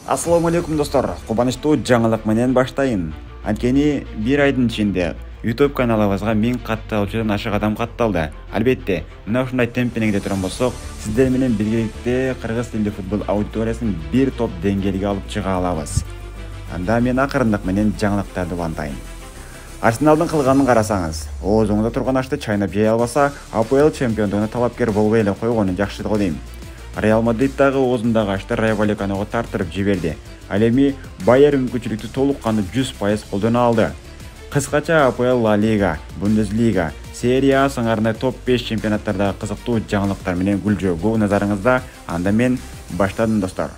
Ассаламу алейкум достор. Кубаныштуу жаңылык менен баштайын. Анткени бир айдын ичинде YouTube каналыбызга 1000 катталуучудан ашык адам катталды. Албетте, мына ушундай темп менен кете турган болсок, сиздер менен биргеликте кыргыз тилдүү футбол аудиториясын бир топ деңгээлге алып чыга алабыз. Анда мен акырындык менен жаңылыктарды улантайын. Арсеналдын кылганын карасаңыз, оозуңда турган ашты чайнап жей албаса, АПЛ чемпиондугуна талапкер болбой эле койгонун жакшы дейм. Реал Мадрид дагы оозундагы ашты Райо Валлеканога тартырып жиберди. Ал эми Байер мүмкүнчүлүктү толук кандуу 100% колдоно алды. Кыскача АПЛ, Ла Лига, Бундеслига, Серия А сыңарындай топ 5 чемпионаттардагы кызыктуу жаңылыктар менен гүлжөгүү назарыңызда. Анда мен баштадым достор.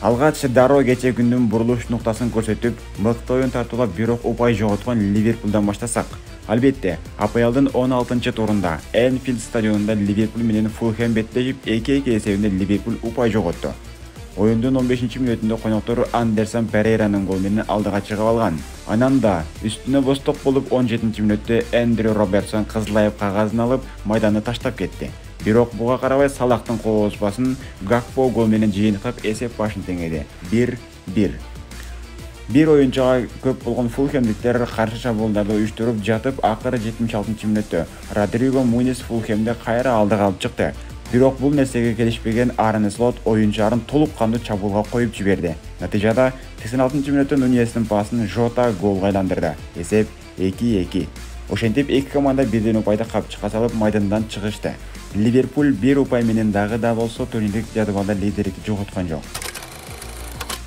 Алгач дароо кечээ күндүн бурулуш нуктасын көрсөтүп, мыкты оюн тартуулап бирок упай жоготкон Ливерпулдан баштасак. Албетте, АПЛдын 16-турунда Энфилд стадионунда Ливерпул менен Фулхэм беттешип 2-2 эсебинде Ливерпул упай жоготту. Оюндун 15-мүнөтүндө коноктор Андерсон Перейранын голу менен алдыга чыгып алган. Анан да үстүнө босток болуп 17-мүнөттө Эндрю Робертсон кызыл айып кагазын алып майданды таштап кетти. Бирок буга карабай Салахтын кол озбасын Гакпо гол менен жыйынтыктап эсеп башын теңеди. 1-1. Бир оюнчуга көп болгон Фулхемдиктер каршы шабуылдарды уюштуруп жатып, акыры 76-мүнөттө Родриго Мунис Фулхемди кайра алдыга алып чыкты. Бирок бул нерсеге келишпеген Арне Слот оюнчуларын толук кандуу чабуулга коюп жиберди. Натыйжада 86-мүнөттө Нуньестин пасын Жота голго айландырды. Эсеп 2-2. Ошентип эки команда бирден упайды капчыкка салып майдандан чыгышты. Ливерпул бир упай менен дагы да болсо турнирлик жадыбалда лидерликти жоготкон жок.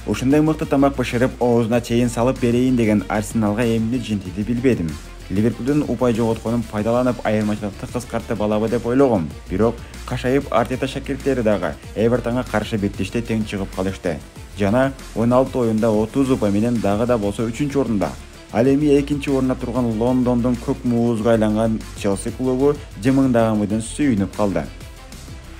Ушундай мыкты тамак бышырып, оозуна чейин салып берейин деген Арсеналга эмне жинтиди билбедим. Ливерпулдун упай жоготконун пайдаланып, айырмачылыкты кыскартып алабы деп ойлогом. Бирок кашайып Артета шакирттери дагы Эвертонго каршы беттеште тең чыгып калышты. Жана 16 оюнда 30 упай менен дагы да болсо 3-орунда. Ал эми 2-орунда турган Лондондун көк муузга айланган Челси клубу жымыңдаган мыйдан сүйүнүп калды.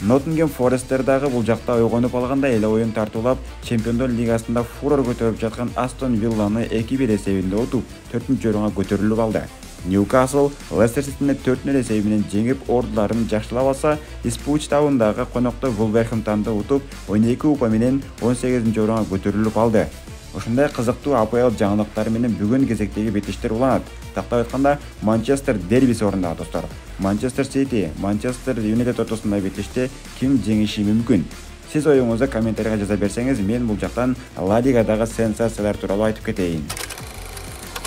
Ноттингем Форесттер дагы бул жакта ойгонуп алгандай эле оюн тартуулап, Чемпиондор Лигасында фурор көтөрүп жаткан Астон Вилланы 2-1 эсебинде утуп, 4-орунга көтөрүлүп алды. Ньюкасл Лестер Ситини 4-0 эсеби менен жеңип, ордуларын жакшылап алса, Ипсвич Таундагы конокто Вулверхэмптонду утуп, 12 упай менен 18-орунга көтөрүлүп алды. Ушундай кызыктуу АПЛ жаңылыктары менен бүгүн кезектеги беттештер уланат. Тактап айтканда, Манчестер дербиси орундагы достор. Манчестер Сити, Манчестер Юнайтед ортосунда беттеште ким жеңиши мүмкүн? Сиз оюңузду комментарийга жаза берсеңиз, мен бул жактан Ла Лигадагы сенсациялар тууралуу айтып кетейин.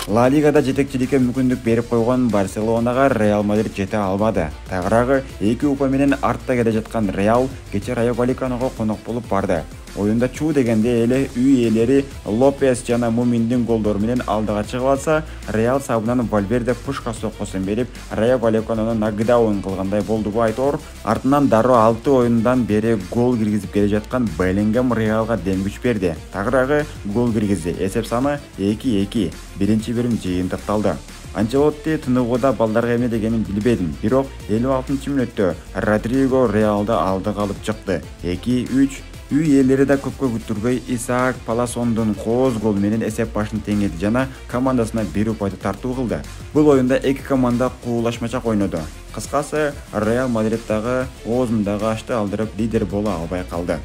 Ла Лигада жетекчиликке мүмкүндүк берип койгон Барселонага Реал Мадрид жете албады. Тагыраагы 2 упай менен артта келе жаткан Реал кече Райо Валлеканога конок болуп барды. Оюнда чуу дегенде эле үй ээлери Лопес жана Муминдин голдору менен алдыга чыгып алса, Реал сабынан Вальверде пушка соккусун берип, Райо Валлекананы нокдаун кылгандай болдубу айтор. Артынан дароо 6 оюндан бери гол киргизип келе жаткан Беллингем Реалга дем күч берди. Тагыраагы гол киргизди. Эсеп саны 2-2. Биринчи бөлүм жыйынтыкталды. Анчелотти тыныгууда балдарга эмне дегенин билбедим. Бирок 56-мүнөттө Родриго Реалды алдыга алып чыкты. 2-3. Үй ээлери да көпкө күттүрбөй Исаак Паласондун кооз голу менен эсеп башын теңеди жана командасына бир упайды тартуу кылды. Бул оюнда эки команда куулашмачак ойноду. Кыскасы, Реал Мадрид дагы оозундагы ашты алдырып лидер боло албай калды.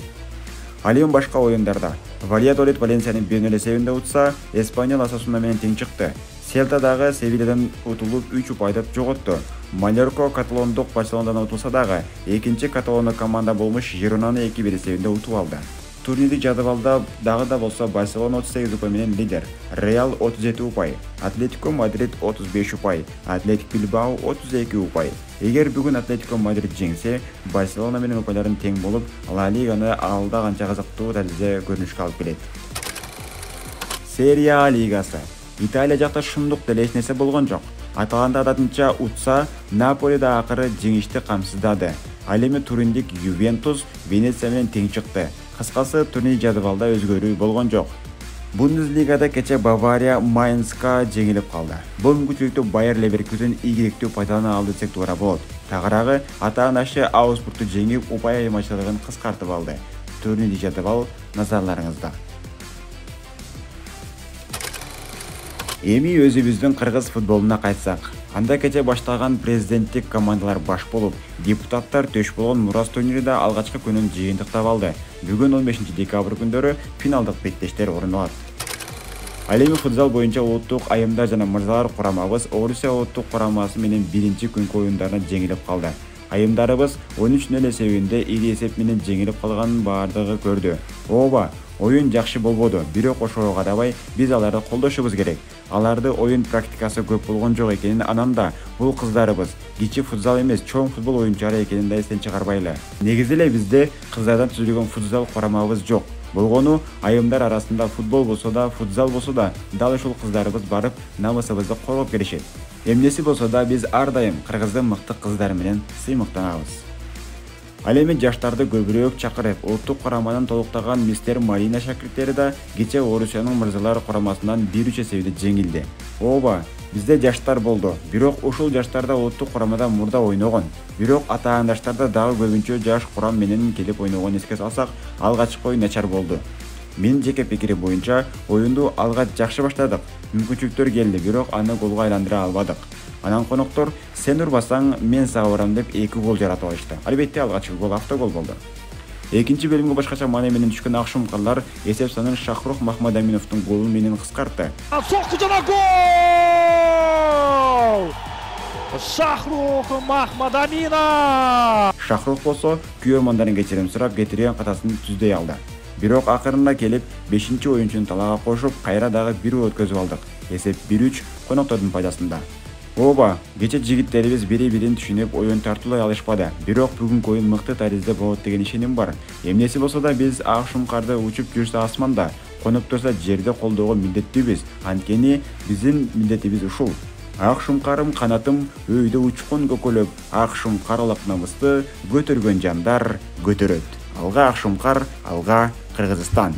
Ал эми башка оюндарда Вальядолид Валенсиянын 1-0 эсебинде утса, Эспаньол Осасуна менен тең чыкты. Селта дагы Севильядан утулуп 3 упайды жоготту. Малерко каталондук Барселонадан утулса дагы, экинчи каталондук команда болмуш Жиронаны 2-1 эсебинде утуп алды. Турнирлик жадыбалда дагы да болсо Барселона 38 упай менен лидер, Реал 37 упай, Атлетико Мадрид 35 упай, Атлетик Билбао 32 упай. Эгер бүгүн Атлетико Мадрид жеңсе, Барселона менен упайларын тең болуп, Ла Лиганы алда канча кызыктуу талде көрүнүшкө алып келет. Серия А лигасы. Италия жакта шундук деле эч нерсе болгон жок. Аталанта адатынча утса, Наполи да акыры жеңишти камсыздады. Ал эми туриндик Ювентус Венеция менен тең чыкты. Кыскасы, турнир жадыбалда өзгөрүү болгон жок. Бундеслигада кече Бавария Майнцка жеңилип калды. Бул мүмкүнчүлүктү Байер Леверкузен ийгиликтүү пайдалана алды десек туура болот. Тагыраагы атаанашы Аугсбургту жеңип, упай айырмачылыгын кыскартып алды. Турнир жадыбал назарларыңызда. Эми өзүбүздүн кыргыз футболуна кайтсак, Анда кече башталган президенттик командалар баш болуп, депутаттар төш болгон Мурас турниринде алгачкы күнүн жыйынтыктап алды. Бүгүн 15 декабрь күндөрү финалдык беттештер орун алат. Ал эми футзал боюнча улуттук айымдар жана мырзалар курамабыз Орусия улуттук курамасы менен биринчи күнкү оюндарына жеңилип калды. Айымдарыбыз 13-0 эсебинде ири эсеп менен жеңилип калганын баардыгы көрдү. Ооба, оюн жакшы болбоду, бирок ошого карабай биз аларды колдошубуз керек. Аларды оюн практикасы көп болгон жок экенин, анан да бул кыздарыбыз кичи футзал эмес, чоң футбол оюнчулары экенин да эстен чыгарбайлы. Негизи эле бизде кыздардан түзүлгөн футзал курамабыз жок. Болгону айымдар арасында футбол болсо да, футзал болсо да, дал ушул кыздарыбыз барып намысыбызды коргоп келишет. Эмнеси болсо да биз ар дайым кыргыздын мыкты кыздары менен сыймыктанабыз. Ал эми жаштарды көбүрөөк чакырып, улуттук кураманын толуктаган мистер Марина шакирттери да кече Орусиянын мырзалар курамасынан 1-3 эсебинде жеңилди. Ооба, бизде жаштар болду, бирок ушул жаштарда улуттук курамада мурда ойногон. Бирок атаандаштарда дагы көбүнчө жаш курам менен келип ойногон эске салсак, алгачкы оюн начар болду. Менин жеке пикири боюнча, оюнду алгач жакшы баштадык. Мүмкүнчүлүктөр келди, бирок аны голго айландыра албадык. Анан коноктор сен урбасаң мен сага урам деп 2 гол жаратып алышты. Албетте алгачкы гол автогол болду. Экинчи бөлүмгө башкача маани менен түшкөн Акшумкарлар эсеп санын Шахрух Махмадаминовдун голу менен кыскартты. Сокку жана гол! Шахрух Махмадаминов! Шахрух болсо күйөрмандарын кечирим сурап кетирген катасын түздөй алды. Бирок акырында келип 5-оюнчуну талаага кошуп, кайра дагы 1 өткөзүп алдык. Эсеп 1-3 коноктордун пайдасында. Ооба, кече жигиттерибиз бири-бирин түшүнүп оюн тартуулай алышпады. Бирок бүгүнкү оюн мыкты таризде болот деген ишеним бар. Эмнеси болсо да биз Акшумкарды учуп жүрсө асманда, конуп турса жерде колдоого милдеттүүбүз. Анткени биздин милдетибиз ушул. Акшумкарым канатым өйдө учкун көкөлөп, Акшумкарлык намысты көтөргөн жандар көтөрөт. Алга Акшумкар, алга Кыргызстан.